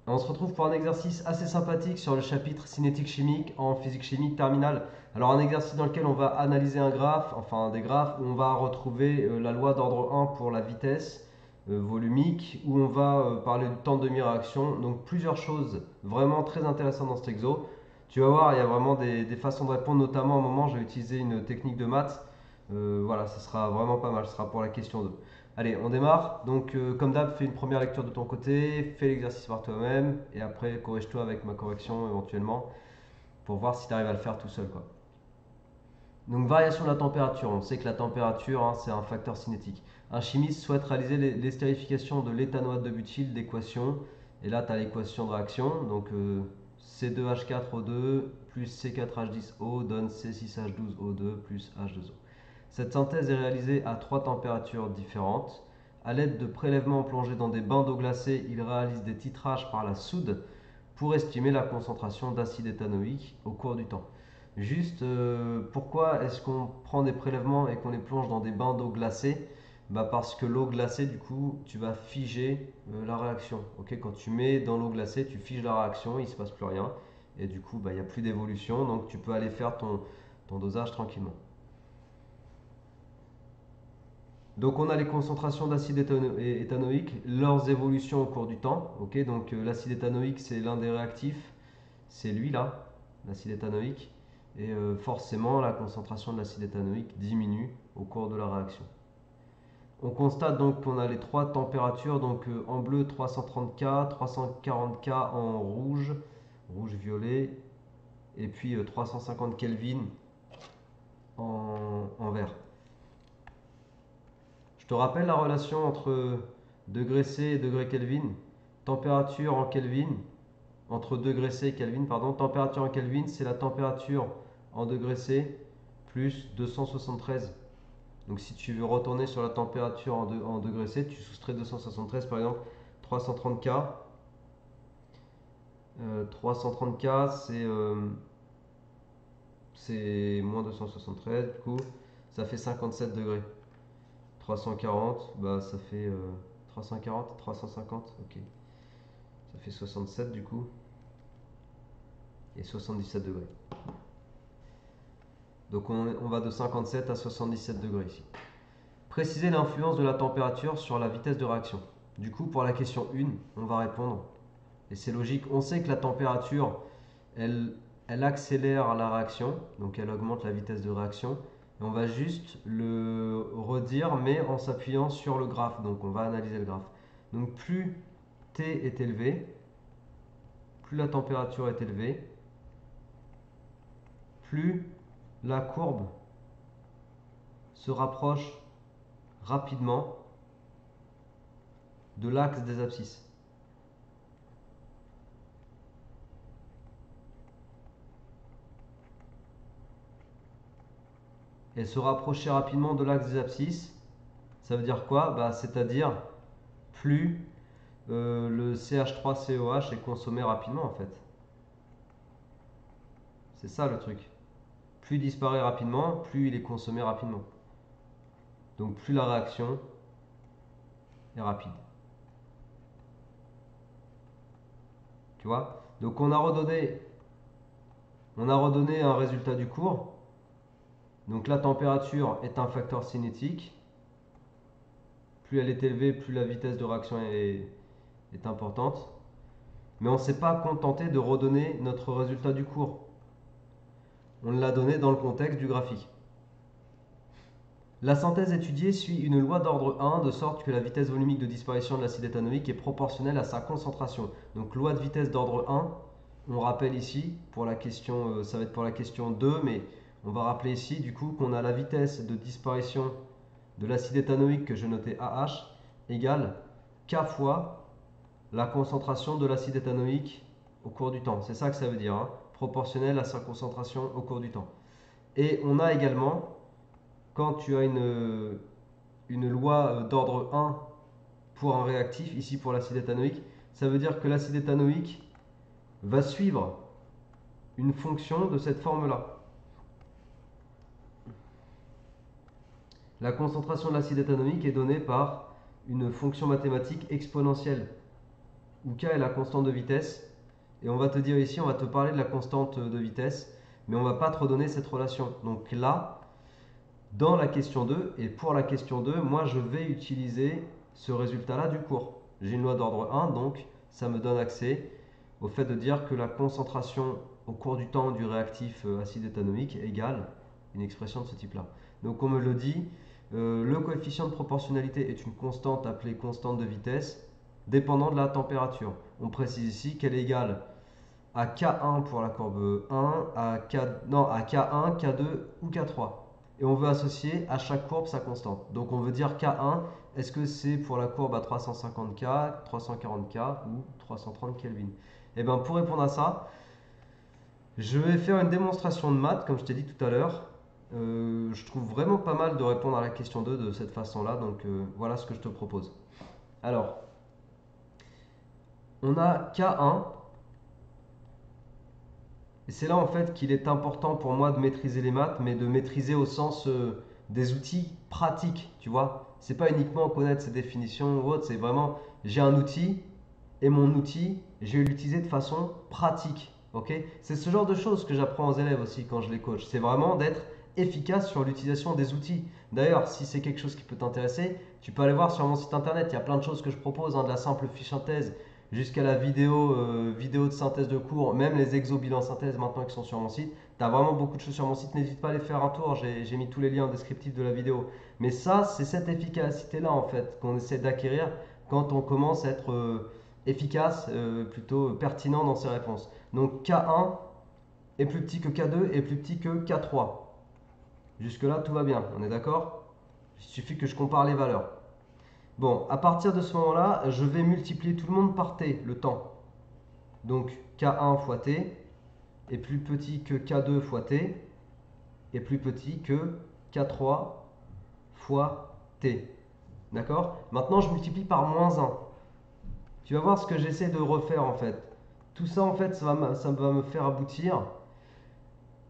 On se retrouve pour un exercice assez sympathique sur le chapitre cinétique chimique en physique chimie terminale. Alors un exercice dans lequel on va analyser un graphe, enfin des graphes, où on va retrouver la loi d'ordre 1 pour la vitesse volumique, où on va parler du temps de demi-réaction. Donc plusieurs choses vraiment très intéressantes dans cet exo. Tu vas voir, il y a vraiment des façons de répondre, notamment au moment je vais utiliser une technique de maths. Voilà, ce sera vraiment pas mal, ce sera pour la question 2. Allez, on démarre. Donc, comme d'hab, fais une première lecture de ton côté, fais l'exercice par toi-même, et après, corrige-toi avec ma correction éventuellement, pour voir si tu arrives à le faire tout seul, quoi. Donc, variation de la température. On sait que la température, hein, c'est un facteur cinétique. Un chimiste souhaite réaliser l'estérification de l'éthanoate de butyle d'équation. Et là, tu as l'équation de réaction. Donc, C2H4O2 plus C4H10O donne C6H12O2 plus H2O. Cette synthèse est réalisée à trois températures différentes. À l'aide de prélèvements plongés dans des bains d'eau glacée, il réalise des titrages par la soude pour estimer la concentration d'acide éthanoïque au cours du temps. Juste, pourquoi est-ce qu'on prend des prélèvements et qu'on les plonge dans des bains d'eau glacée? Parce que l'eau glacée, du coup, tu vas figer la réaction. Ok, quand tu mets dans l'eau glacée, tu figes la réaction, il ne se passe plus rien. Et du coup, il n'y a plus d'évolution, donc tu peux aller faire ton dosage tranquillement. Donc on a les concentrations d'acide éthanoïque, leurs évolutions au cours du temps. Ok, donc l'acide éthanoïque c'est l'un des réactifs, c'est lui là, l'acide éthanoïque. Et forcément la concentration de l'acide éthanoïque diminue au cours de la réaction. On constate donc qu'on a les trois températures, donc en bleu 330 K, 340 K en rouge, rouge-violet, et puis 350 Kelvin en vert. Je te rappelle la relation entre degré C et degré Kelvin. Température en Kelvin, entre degré C et Kelvin, pardon. Température en Kelvin, c'est la température en degré C plus 273. Donc si tu veux retourner sur la température en degré C, tu soustrais 273, par exemple 330 K. 330 K, c'est moins 273, du coup, ça fait 57 degrés. 340, ça fait 340, 350, ok. Ça fait 67 du coup. Et 77 degrés. Donc on va de 57 à 77 degrés ici. Préciser l'influence de la température sur la vitesse de réaction. Du coup, pour la question 1, on va répondre. Et c'est logique, on sait que la température, elle accélère la réaction, donc elle augmente la vitesse de réaction. Et on va juste le redire, mais en s'appuyant sur le graphe. Donc on va analyser le graphe. Donc plus T est élevé, plus la température est élevée, plus la courbe se rapproche rapidement de l'axe des abscisses. Et se rapprocher rapidement de l'axe des abscisses, ça veut dire quoi? C'est-à-dire plus le CH3COH est consommé rapidement en fait. C'est ça le truc. Plus il disparaît rapidement, plus il est consommé rapidement. Donc plus la réaction est rapide. Tu vois? Donc on a redonné un résultat du cours. Donc la température est un facteur cinétique. Plus elle est élevée, plus la vitesse de réaction est importante. Mais on ne s'est pas contenté de redonner notre résultat du cours. On l'a donné dans le contexte du graphique. La synthèse étudiée suit une loi d'ordre 1 de sorte que la vitesse volumique de disparition de l'acide éthanoïque est proportionnelle à sa concentration. Donc loi de vitesse d'ordre 1, on rappelle ici, pour la question, ça va être pour la question 2, mais on va rappeler ici du coup qu'on a la vitesse de disparition de l'acide éthanoïque que je notais AH égale K fois la concentration de l'acide éthanoïque au cours du temps. C'est ça que ça veut dire, hein, proportionnel à sa concentration au cours du temps. Et on a également, quand tu as une loi d'ordre 1 pour un réactif, ici pour l'acide éthanoïque, ça veut dire que l'acide éthanoïque va suivre une fonction de cette forme-là. La concentration de l'acide éthanoïque est donnée par une fonction mathématique exponentielle, où K est la constante de vitesse. Et on va te dire ici, on va te parler de la constante de vitesse, mais on ne va pas te redonner cette relation. Donc là, dans la question 2, et pour la question 2, moi je vais utiliser ce résultat-là du cours. J'ai une loi d'ordre 1, donc ça me donne accès au fait de dire que la concentration au cours du temps du réactif acide éthanoïque égale une expression de ce type-là. Donc on me le dit, le coefficient de proportionnalité est une constante appelée constante de vitesse dépendant de la température. On précise ici qu'elle est égale à K1 pour la courbe 1, à K1, K2 ou K3. Et on veut associer à chaque courbe sa constante. Donc on veut dire K1, est-ce que c'est pour la courbe à 350K, 340K ou 330 Kelvin? Et bien pour répondre à ça, je vais faire une démonstration de maths, comme je t'ai dit tout à l'heure. Je trouve vraiment pas mal de répondre à la question 2 de cette façon-là, donc voilà ce que je te propose. Alors, on a K1, et c'est là en fait qu'il est important pour moi de maîtriser les maths, mais de maîtriser au sens des outils pratiques, tu vois. C'est pas uniquement connaître ses définitions ou autre, c'est vraiment j'ai un outil et mon outil, je vais l'utiliser de façon pratique. Ok? C'est ce genre de choses que j'apprends aux élèves aussi quand je les coach. C'est vraiment d'être efficace sur l'utilisation des outils. D'ailleurs, si c'est quelque chose qui peut t'intéresser, tu peux aller voir sur mon site internet. Il y a plein de choses que je propose, hein, de la simple fiche synthèse jusqu'à la vidéo de synthèse de cours, même les exos bilan synthèse maintenant qui sont sur mon site. Tu as vraiment beaucoup de choses sur mon site. N'hésite pas à aller faire un tour. J'ai mis tous les liens descriptifs de la vidéo. Mais ça, c'est cette efficacité-là en fait qu'on essaie d'acquérir quand on commence à être efficace, plutôt pertinent dans ses réponses. Donc K1 est plus petit que K2 et plus petit que K3. Jusque-là, tout va bien, on est d'accord? Il suffit que je compare les valeurs. Bon, à partir de ce moment-là, je vais multiplier tout le monde par T, le temps. Donc K1 fois T est plus petit que K2 fois T est plus petit que K3 fois T. D'accord? Maintenant, je multiplie par moins 1. Tu vas voir ce que j'essaie de refaire en fait. Tout ça en fait, ça va me faire aboutir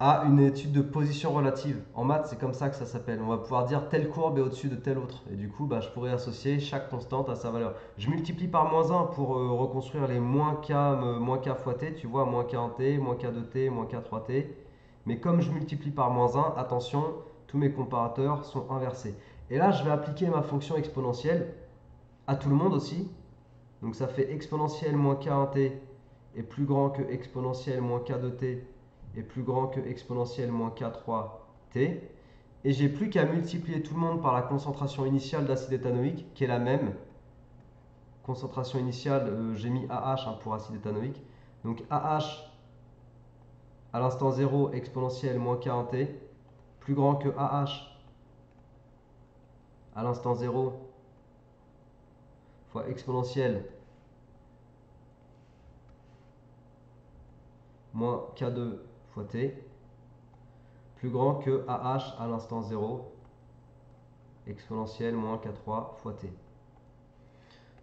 à une étude de position relative. En maths, c'est comme ça que ça s'appelle. On va pouvoir dire telle courbe est au-dessus de telle autre. Et du coup, je pourrais associer chaque constante à sa valeur. Je multiplie par moins 1 pour reconstruire les moins k fois t. Tu vois, moins k en t, moins k de t, moins k 3t. Mais comme je multiplie par moins 1, attention, tous mes comparateurs sont inversés. Et là, je vais appliquer ma fonction exponentielle à tout le monde aussi. Donc ça fait exponentielle moins k en t est plus grand que exponentielle moins k de t est plus grand que exponentielle moins k3t. Et j'ai plus qu'à multiplier tout le monde par la concentration initiale d'acide éthanoïque, qui est la même. Concentration initiale, j'ai mis AH pour acide éthanoïque. Donc AH à l'instant 0 exponentielle moins k en t, plus grand que AH à l'instant 0 fois exponentielle moins k2 fois t, plus grand que AH à l'instant 0 exponentielle moins k3 fois t.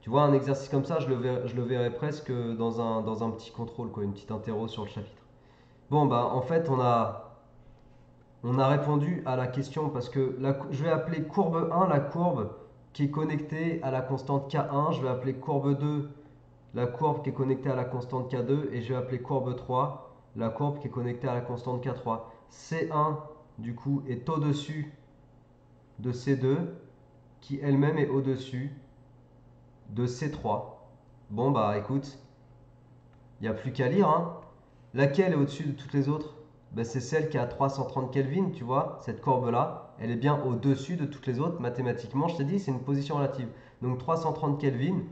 Tu vois, un exercice comme ça, je le verrais presque dans un petit contrôle, quoi, une petite interro sur le chapitre. Bon, en fait, on a répondu à la question parce que je vais appeler courbe 1 la courbe qui est connectée à la constante K1. Je vais appeler courbe 2 la courbe qui est connectée à la constante K2. Et je vais appeler courbe 3 la courbe qui est connectée à la constante K3. C1, du coup, est au-dessus de C2 qui elle-même est au-dessus de C3. Bon, écoute, il n'y a plus qu'à lire, hein. Laquelle est au-dessus de toutes les autres? C'est celle qui est à 330 Kelvin, tu vois, cette courbe-là, elle est bien au-dessus de toutes les autres. Mathématiquement, je t'ai dit, c'est une position relative. Donc 330 Kelvin,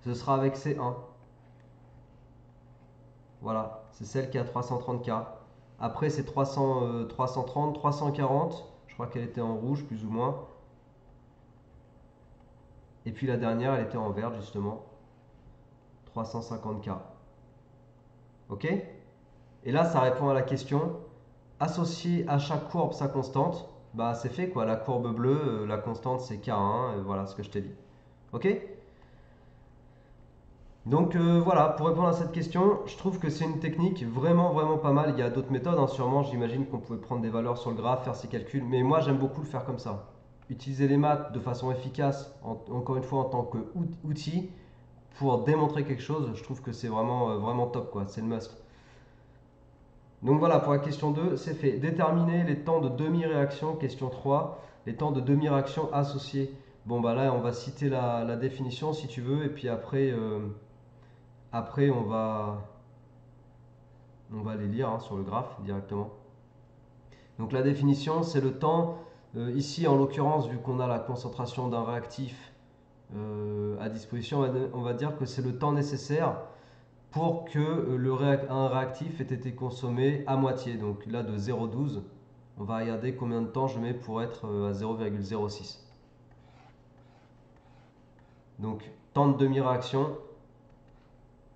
ce sera avec C1. Voilà, c'est celle qui est à 330 K. Après, c'est 330, 340, je crois qu'elle était en rouge plus ou moins. Et puis la dernière, elle était en vert justement, 350K. Ok? Et là, ça répond à la question. Associer à chaque courbe sa constante, c'est fait quoi. La courbe bleue, la constante c'est K1, voilà ce que je t'ai dit. Ok? Donc voilà, pour répondre à cette question, je trouve que c'est une technique vraiment vraiment pas mal. Il y a d'autres méthodes, hein, sûrement, j'imagine qu'on pouvait prendre des valeurs sur le graphe, faire ses calculs, mais moi j'aime beaucoup le faire comme ça. utiliser les maths de façon efficace, encore une fois en tant qu'outil, pour démontrer quelque chose, je trouve que c'est vraiment, vraiment top, quoi. C'est le must. Donc voilà, pour la question 2, c'est fait. Déterminer les temps de demi-réaction, question 3, les temps de demi-réaction associés. Bon, bah là, on va citer la définition si tu veux, et puis après on va les lire, hein, sur le graphe directement. Donc la définition, c'est le temps, ici en l'occurrence, vu qu'on a la concentration d'un réactif à disposition, on va dire que c'est le temps nécessaire pour que un réactif ait été consommé à moitié. Donc là, de 0,12, on va regarder combien de temps je mets pour être à 0,06. Donc, temps de demi-réaction,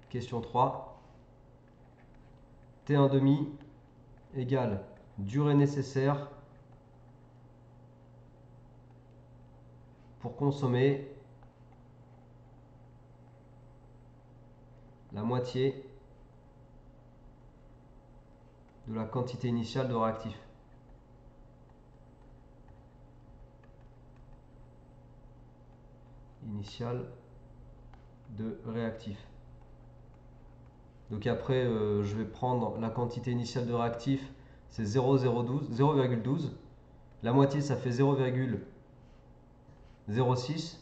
question 3. T1 demi égale durée nécessaire pour consommer la moitié de la quantité initiale de réactif. Initiale de réactif. Donc après, je vais prendre la quantité initiale de réactif, c'est 0,12. La moitié, ça fait 0,06.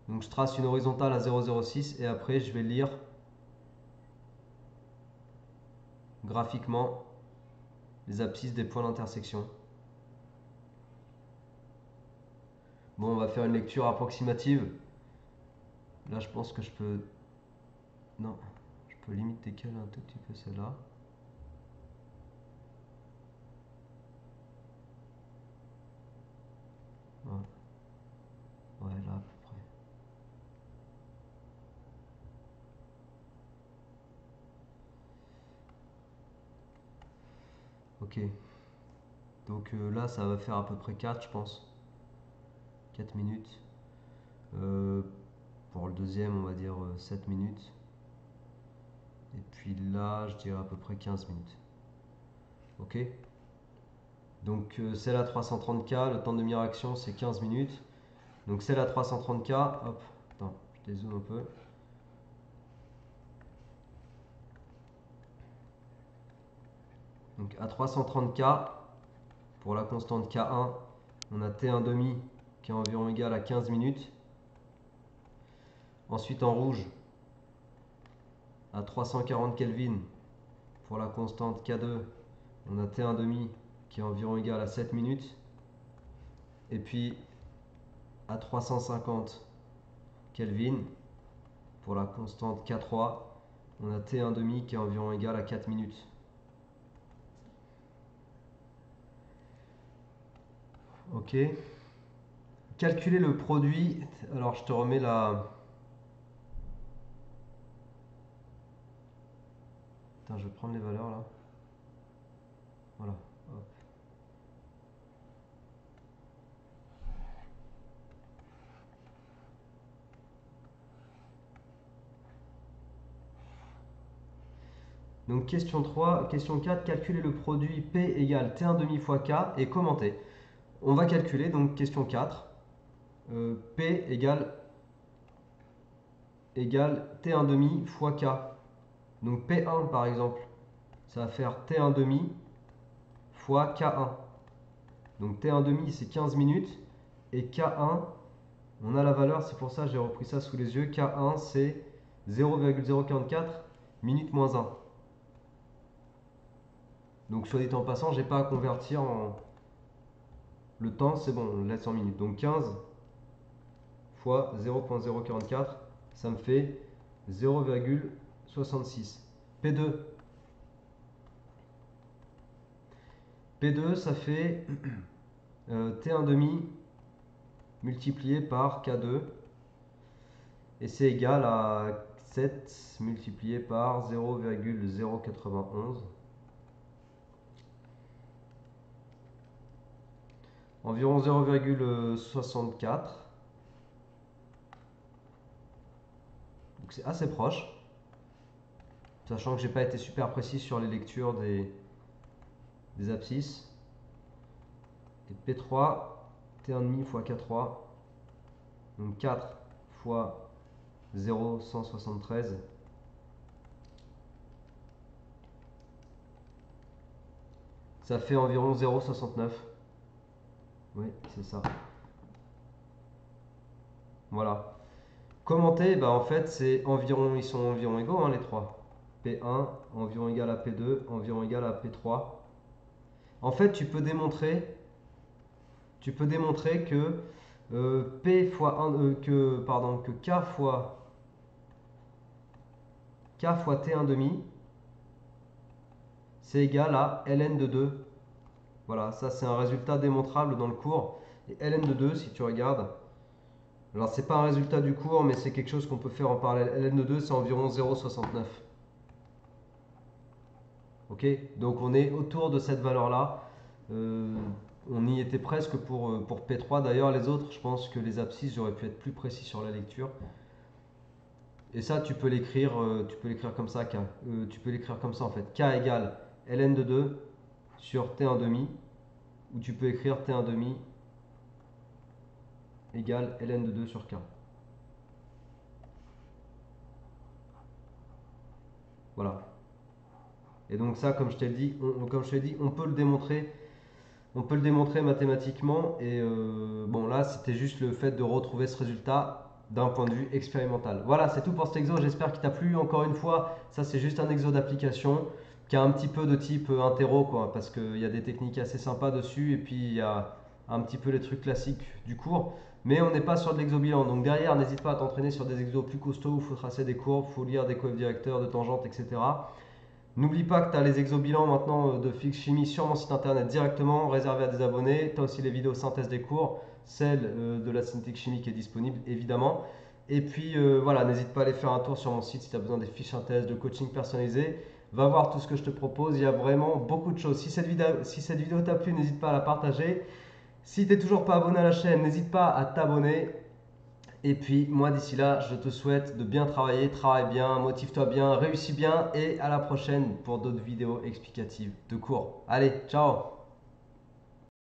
Donc je trace une horizontale à 0,06 et après je vais lire graphiquement les abscisses des points d'intersection. Bon, on va faire une lecture approximative. Là, je pense que je peux... Non, je peux limite décaler un tout petit peu celle-là. Ouais, là à peu près. Ok. Donc là, ça va faire à peu près 4, je pense. 4 minutes. Pour le deuxième, on va dire 7 minutes. Et puis là, je dirais à peu près 15 minutes. Ok. Donc celle à 330K, le temps de demi-réaction, c'est 15 minutes. Donc celle à 330K, hop, attends, je dézoome un peu. Donc à 330K, pour la constante K1, on a T1 demi qui est environ égal à 15 minutes. Ensuite en rouge, à 340 Kelvin, pour la constante K2, on a T1 demi qui est environ égal à 7 minutes. Et puis à 350 Kelvin, pour la constante K3, on a T1 demi qui est environ égal à 4 minutes. Ok. Calculer le produit. Alors je te remets la... Attends, je vais prendre les valeurs là. Voilà. Hop. Donc question 3, question 4, calculer le produit P égale T1 demi fois K et commenter. On va calculer, donc question 4, P égale T1 demi fois K. Donc P1 par exemple, ça va faire T1 demi fois K1. Donc T1 demi c'est 15 minutes et K1, on a la valeur, c'est pour ça que j'ai repris ça sous les yeux, K1 c'est 0,044 minutes moins 1. Donc soit dit en passant, j'ai pas à convertir en... Le temps c'est bon, on laisse en minutes. Donc 15 fois 0,044, ça me fait 0,66. P2. P2 ça fait T1 demi multiplié par K2 et c'est égal à 7 multiplié par 0,091. Environ 0,64. Donc c'est assez proche. Sachant que j'ai pas été super précis sur les lectures des abscisses. Et P3, T1,5 fois K3. Donc 4 fois 0,173. Ça fait environ 0,69. Oui, c'est ça. Voilà. Commenter, bah en fait, c'est environ, ils sont environ égaux, hein, les trois. P1 environ égal à P2, environ égal à P3. En fait, tu peux démontrer que P fois 1, que K fois T1 demi, c'est égal à ln de 2. Voilà, ça c'est un résultat démontrable dans le cours. Et ln de 2, si tu regardes, alors c'est pas un résultat du cours, mais c'est quelque chose qu'on peut faire en parallèle. ln de 2, c'est environ 0,69. Ok, donc on est autour de cette valeur-là. On y était presque pour P3. D'ailleurs, les autres, je pense que les abscisses, j'aurais pu être plus précis sur la lecture. Et ça, tu peux l'écrire comme ça, K. Tu peux l'écrire comme ça en fait. K égale ln de 2 sur T1 demi. Ou tu peux écrire T1 demi égale ln de 2 sur K. Voilà. Et donc ça, comme je t'ai dit, on peut le démontrer. On peut le démontrer mathématiquement. Et bon, là, c'était juste le fait de retrouver ce résultat d'un point de vue expérimental. Voilà, c'est tout pour cet exo. J'espère qu'il t'a plu. Encore une fois, ça, c'est juste un exo d'application qui a un petit peu de type interro, quoi, parce qu'il y a des techniques assez sympas dessus. Et puis, il y a un petit peu les trucs classiques du cours. Mais on n'est pas sur de l'exo bilan. Donc derrière, n'hésite pas à t'entraîner sur des exos plus costauds où il faut tracer des courbes, il faut lire des coefs directeurs, de tangentes, etc. N'oublie pas que tu as les exobilans maintenant de Fix Chimie sur mon site internet directement, réservé à des abonnés. Tu as aussi les vidéos synthèse des cours, celle de la synthétique chimie qui est disponible évidemment. Et puis voilà, n'hésite pas à aller faire un tour sur mon site si tu as besoin des fiches synthèse, de coaching personnalisé. Va voir tout ce que je te propose, il y a vraiment beaucoup de choses. Si cette vidéo t'a plu, n'hésite pas à la partager. Si tu n'es toujours pas abonné à la chaîne, n'hésite pas à t'abonner. Et puis moi d'ici là, je te souhaite de bien travailler, travaille bien, motive-toi bien, réussis bien et à la prochaine pour d'autres vidéos explicatives de cours. Allez, ciao!